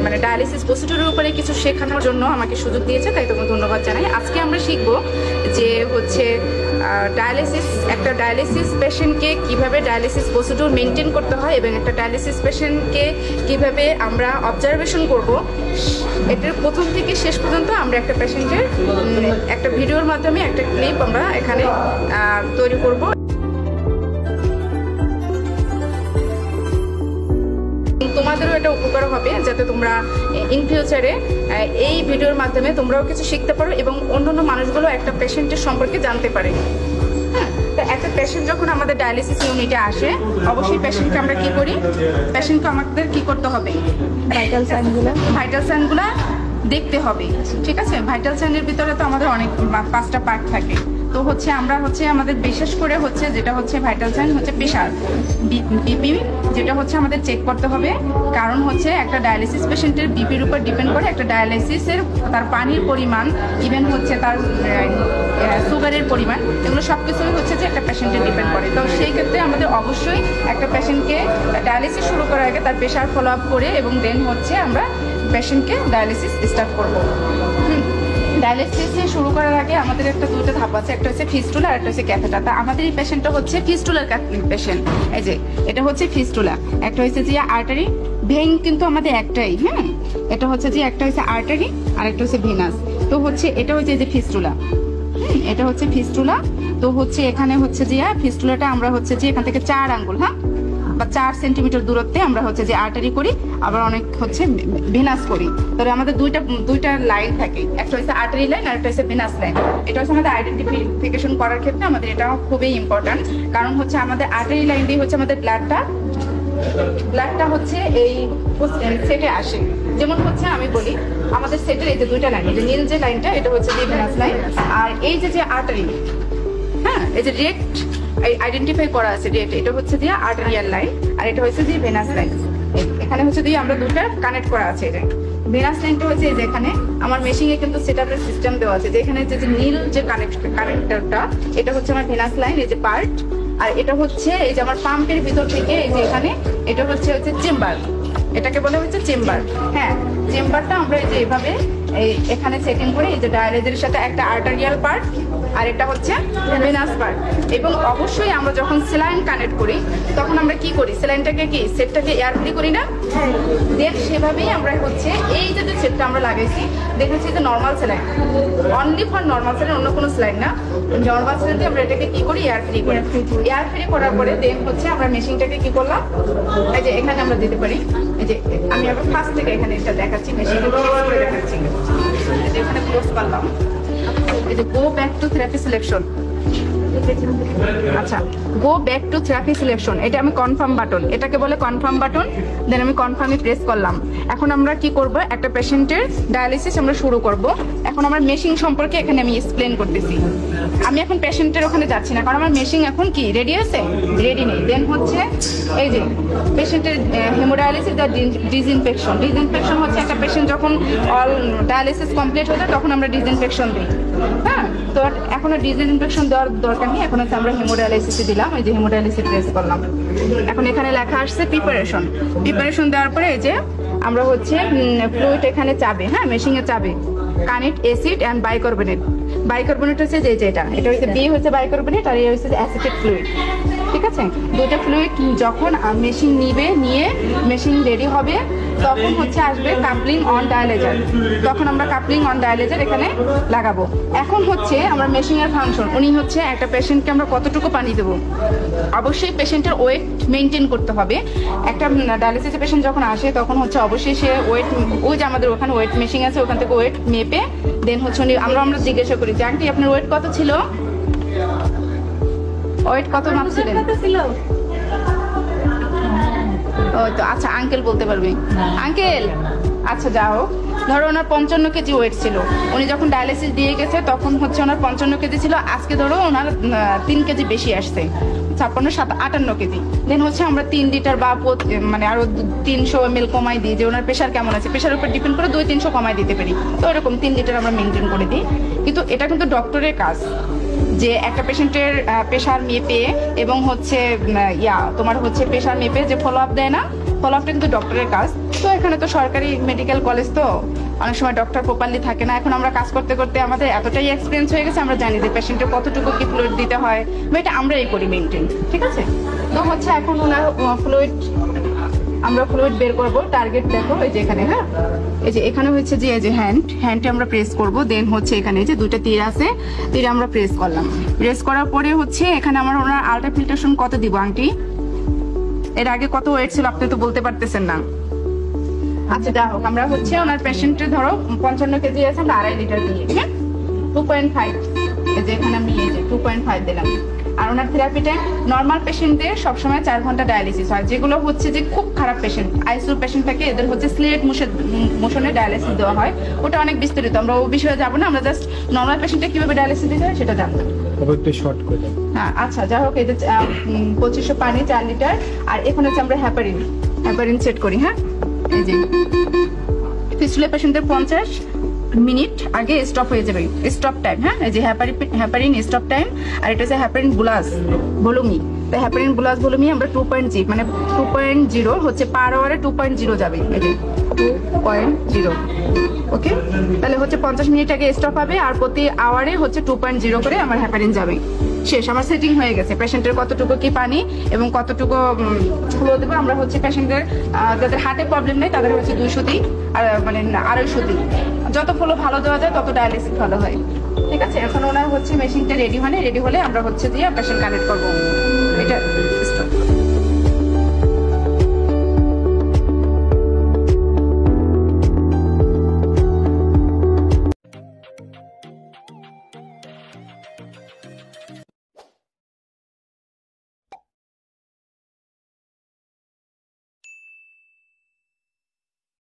মানে ডায়ালিসিস প্রসিডিউরের উপরে কিছু শেখানোর জন্য আমাকে সুযোগ দিয়েছে, তাই তোমাকে ধন্যবাদ জানাই। আজকে আমরা শিখব যে হচ্ছে একটা ডায়ালিসিস পেশেন্টকে কিভাবে ডায়ালিসিস প্রসিডিউর মেনটেন করতে হয় এবং একটা ডায়ালিসিস পেশেন্টকে কিভাবে আমরা অবজারভেশন করব। এটার প্রথম থেকে শেষ পর্যন্ত আমরা একটা পেশেন্টের একটা ভিডিওর মাধ্যমে একটা ক্লিপ আমরা এখানে তৈরি করব। তোমাদেরও এটা উপকার হবে, যাতে তোমরা ইন ফিউচারে এই ভিডিওর মাধ্যমে তোমরাও কিছু শিখতে পারো এবং অন্যান্য মানুষগুলো একটা পেশেন্টের সম্পর্কে জানতে পারে। হ্যাঁ, তো একটা পেশেন্ট যখন আমাদের ডায়ালিসিস ইউনিটে আসে, অবশ্যই পেশেন্টকে আমরা কি করি, পেশেন্টকে আমাদের কি করতে হবে, ভাইটাল সাইনগুলো দেখতে হবে। ঠিক আছে, ভাইটাল সাইনের ভিতরে তো আমাদের অনেক 5টা পার্ট থাকে। তো হচ্ছে আমরা আমাদের বিশেষ করে হচ্ছে যেটা হচ্ছে ভাইটাল সাইন হচ্ছে প্রেশার, বিপি, যেটা হচ্ছে আমাদের চেক করতে হবে। কারণ হচ্ছে একটা ডায়ালিসিস পেশেন্টের বিপির উপর ডিপেন্ড করে একটা ডায়ালিসিসের তার পানির পরিমাণ, ইভেন হচ্ছে তার সুগারের পরিমাণ, এগুলো সব কিছুই হচ্ছে যে একটা পেশেন্টের ডিপেন্ড করে। তো সেই ক্ষেত্রে আমাদের অবশ্যই একটা পেশেন্টকে ডায়ালিসিস শুরু করার আগে তার প্রেশার ফলো আপ করে এবং দেন হচ্ছে আমরা পেশেন্টকে ডায়ালিসিস স্টার্ট করবো। ডায়ালিসিস শুরু করার আগে আমাদের একটা 2টা ধাপ আছে, একটা হচ্ছে ফিস্টুলা আর একটা হচ্ছে ক্যাথেটার। তা আমাদের এই পেশেন্টটা হচ্ছে ফিস্টুলার পেশেন্ট। এই যে এটা হচ্ছে ফিস্টুলা, একটা হচ্ছে যে আর্টারি, ভেইন কিন্তু আমাদের একটাই। হ্যাঁ, এটা হচ্ছে যে একটা হচ্ছে আর্টারি আর একটা হচ্ছে ভেনাস। তো হচ্ছে এটা হচ্ছে যে ফিস্টুলা, এটা হচ্ছে ফিস্টুলা। তো হচ্ছে এখানে হচ্ছে যে ফিস্টুলাটা আমরা হচ্ছে যে এখান থেকে 4 আঙ্গুল, হ্যাঁ, বা 4 সেন্টিমিটার দূরত্বে আমরা হচ্ছে যে আর্টারি করি, আবার অনেক হচ্ছে ভেনাস করি। তবে আমাদের দুইটা লাইন থাকে, একটা হচ্ছে আর্টারি লাইন আর একটা হচ্ছে ভেনাস লাইন। এটা হচ্ছে আমাদের আইডেন্টিফিকেশন করার ক্ষেত্রে আমাদের এটা খুবই ইম্পর্টেন্ট। কারণ হচ্ছে আমাদের আর্টারি লাইন দিয়ে হচ্ছে আমাদের ব্লাডটা হচ্ছে এই সেটে আসে। যেমন হচ্ছে আমি বলি, আমাদের সেটের এই যে 2টা লাইন, এই যে নীল যে লাইনটা এটা হচ্ছে যে ভেনাস লাইন, আর এই যে আর্টারি, হ্যাঁ, এই যে ডিরেক্ট আইডেন্টিফাই করা আছে ডিরেক্ট, এটা হচ্ছে দিয়ে আর্টেরিয়াল লাইন আর এটা হচ্ছে যে ভেনাস লাইন। এখানে হচ্ছে দিয়ে আমরা 2টা কানেক্ট করা আছে। এটা ভেনাস লাইনটা হচ্ছে এই যে এখানে আমার মেশিনে কিন্তু সেটআপের সিস্টেম দেওয়া আছে, যে এখানে যে নীল যে কানেক্টরটা এটা হচ্ছে আমার ভেনাস লাইন, এই যে পার্ট। আর এটা হচ্ছে এই যে আমার পাম্পের ভিতর থেকে এই যে এখানে এটা হচ্ছে চেম্বার, এটাকে বলা হচ্ছে চেম্বার। হ্যাঁ, চেম্বারটা আমরা এই যে এভাবে এখানে সেটিং করে এই যে ডায়ালাইজারের সাথে একটা আর্টারিয়াল পার্ট আর এটা হচ্ছে ভেনাস পার্ট। এবং অবশ্যই আমরা যখন স্যালাইন কানেক্ট করি তখন আমরা কি করি, স্যালাইনটাকে কি সেটটাকে এয়ার ফ্রি করি না, দেন সেভাবেই আমরা হচ্ছে এই যে সেটটা আমরা লাগাইছি দেখেছি যে normal saline, only for normal saline, অন্য কোনো স্যালাইন না, নর্মাল স্যালাইন দিয়ে আমরা এটাকে কি করি, এয়ার ফ্রি করি। এয়ার ফ্রি করার পরে দেন হচ্ছে আমরা মেশিনটাকে কি করলাম, এই যে এখানে আমরা দিতে পারি। এই যে আমি আবার ফার্স্ট থেকে এখানে এটা দেখাচ্ছি, মেশিনটা দেখাচ্ছি, এখানে ক্লোজ করলাম। এই যে go back to therapy selection, আচ্ছা, go back to therapy selection, এটা আমি কনফার্ম বাটন, এটাকে বলে কনফার্ম বাটন। দেন আমি কনফার্মে প্রেস করলাম। এখন আমরা কি করব, একটা পেশেন্টের ডায়ালিসিস আমরা শুরু করব। এখন আমার মেশিন সম্পর্কে এখানে আমি এক্সপ্লেন করতেছি। আমি এখন পেশেন্টের ওখানে যাচ্ছি না, কারণ আমার মেশিন এখন কি রেডি আছে, রেডি নেই। দেন হচ্ছে এই যে পেশেন্টের হেমোডায়ালিসিস আর ডিসইনফেকশন হচ্ছে একটা পেশেন্ট যখন অল ডায়ালিসিস কমপ্লিট হয়ে যায় তখন আমরা ডিসইনফেকশন দিই। হ্যাঁ, তো এখন ডিসইনফেকশন দেওয়ার দরকার নেই, এখন হচ্ছে আমরা হেমোডায়ালিসিসে দিলাম। এই যে হেমোডায়ালিসিস প্রেস করলাম। এখন এখানে লেখা আসছে প্রিপারেশন দেওয়ার পরে এই যে আমরা হচ্ছে ফ্লুইড এখানে চাবে, হ্যাঁ, মেশিনে চাবে কানেক্ট অ্যাসিড অ্যান্ড বাইকার্বনেট হচ্ছে যে এটা হচ্ছে বি হচ্ছে বাইকার্বনেট আর এ হচ্ছে অ্যাসিটেড ফ্লুইড। ঠিক আছে, 2টা ফ্লুইড যখন মেশিন নিয়ে মেশিন রেডি হবে তখন হচ্ছে আসবে কাপলিং অন ডায়ালাইজার, তখন আমরা কাপলিং অন ডায়ালাইজার এখানে লাগাবো। এখন হচ্ছে আমরা মেশিনের ফাংশন, উনি হচ্ছে একটা পেশেন্টকে আমরা কতটুকু পানি দেবো, অবশ্যই পেশেন্টের ওয়েট মেনটেন করতে হবে। একটা ডায়ালিসিস পেশেন্ট যখন আসে তখন হচ্ছে অবশ্যই সে ওয়েট, ওই যে আমাদের ওখানে ওয়েট মেশিন আছে, ওখান থেকে ওয়েট মেপে দেন হচ্ছে আমরা জিজ্ঞাসা করি যে আন্টি আপনার ওয়েট কত ছিল, ওয়েট কত মাপছিলেন? ও তো আচ্ছা, আঙ্কেল বলতে পারবে, আঙ্কেল আচ্ছা যাও, ধরো ওনার 55 কেজি ওয়েট ছিল, উনি যখন ডায়ালিসিস দিয়ে গেছে তখন হচ্ছে ওনার 55 কেজি ছিল, আজকে ধরো ওনার 3 কেজি বেশি আসছে, 56-58 কেজি। দেন হচ্ছে আমরা 3 লিটার বা মানে আরো 300 ml কমাই দিই, যে ওনার প্রেশার কেমন আছে, প্রেশারের উপর ডিপেন্ড করে 200-300 কমাই দিতে পারি। তো এরকম 3 লিটার আমরা মেনটেন করে দিই। কিন্তু এটা কিন্তু ডক্টরের কাজ, যে একটা পেশেন্টের প্রেশার মেপে এবং হচ্ছে তোমার হচ্ছে প্রেশার মেপে যে ফলো আপ দেয় না, ফলো আপটা কিন্তু ডক্টরের কাজ। তো এখানে তো সরকারি মেডিকেল কলেজ, তো অনেক সময় ডক্টর প্রপারলি থাকে না। এখন আমরা কাজ করতে করতে আমাদের এতটাই এক্সপিরিয়েন্স হয়ে গেছে, আমরা জানি যে পেশেন্টের কতটুকু কি ফ্লুইড দিতে হয়, বা এটা আমরাই করি মেনটেন, ঠিক আছে। তো হচ্ছে এখন ওনার আমরা ফ্লুইড বের করব। টার্গেট দেখো এই যে এখানে, হ্যাঁ এই যে এখানে হচ্ছে যে এই যে হ্যান্ডে আমরা প্রেস করব। দেন হচ্ছে এখানে যে দুটো তীর আছে, তীরে আমরা প্রেস করলাম। প্রেস করার পরে হচ্ছে এখানে আমরা ওনার আলট্রা ফিল্ট্রেশন কত দিব আন্টি? এর আগে কত ওয়েট ছিল আপনি তো বলতে পারতেছেন না। আচ্ছা যা হোক, আমরা হচ্ছে ওনার পেশেন্টের ধরো 55 কেজি আছে, আমরা 2.5 লিটার দিয়ে, হ্যাঁ 2.5, এই যে এখানে আমি এই যে 2.5 দিলাম। আর ওনার থেরাপিটা নর্মাল পেশেন্টদের সবসময় 4 ঘন্টা ডায়ালিসিস হয়। যেগুলো হচ্ছে যে খুব খারাপ পেশেন্ট, আইসিইউ পেশেন্ট থাকে, এদের হচ্ছে স্লেট মোশনে ডায়ালিসিস দেওয়া হয়। ওটা অনেক বিস্তারিত, আমরা ওই বিষয়ে যাবো না। আমরা জাস্ট নর্মাল পেশেন্টে কিভাবে ডায়ালিসিস দিতে হয় সেটা জানবো। হ্যাঁ আচ্ছা যা হোক, এই যে 2500 পানি 4 লিটার। আর এখন হচ্ছে আমরা হ্যাপারিন সেট করি। হ্যাঁ এই যে ফিস্টুলা পেশেন্টদের 50 মিনিট আগে স্টপ হয়ে যাবে, স্টপ টাইম। হ্যাঁ এই যে হ্যাপারিন স্টপ টাইম। আর এটা হচ্ছে হ্যাপারিন বুলাস ভলুমি। তো হ্যাপারিন বুলাস ভলুমি আমরা 2.0 মানে 2.0 হচ্ছে পার আওয়ারে 2.0 যাবে, এই যে 2.0। ওকে, তাহলে হচ্ছে 50 মিনিট আগে স্টপ হবে, আর প্রতি আওয়ারে হচ্ছে 2.0 করে আমার হ্যাপারিন যাবে। শেষ, আমার সেটিং হয়ে গেছে। পেশেন্টের কতটুকু কি পানি এবং কতটুকু ফ্লো দেবো। আমরা হচ্ছে পেশেন্টের যাদের হার্টে প্রবলেম নেই তাদের হচ্ছে 200 দিই, আর মানে 250 দিই। যত ফ্লো ভালো দেওয়া যায় তত ডায়ালিসিস ভালো হয়, ঠিক আছে। এখন ওনার হচ্ছে মেশিনটা রেডি হলে আমরা হচ্ছে দিয়ে পেশেন্ট কানেক্ট করবো। এটা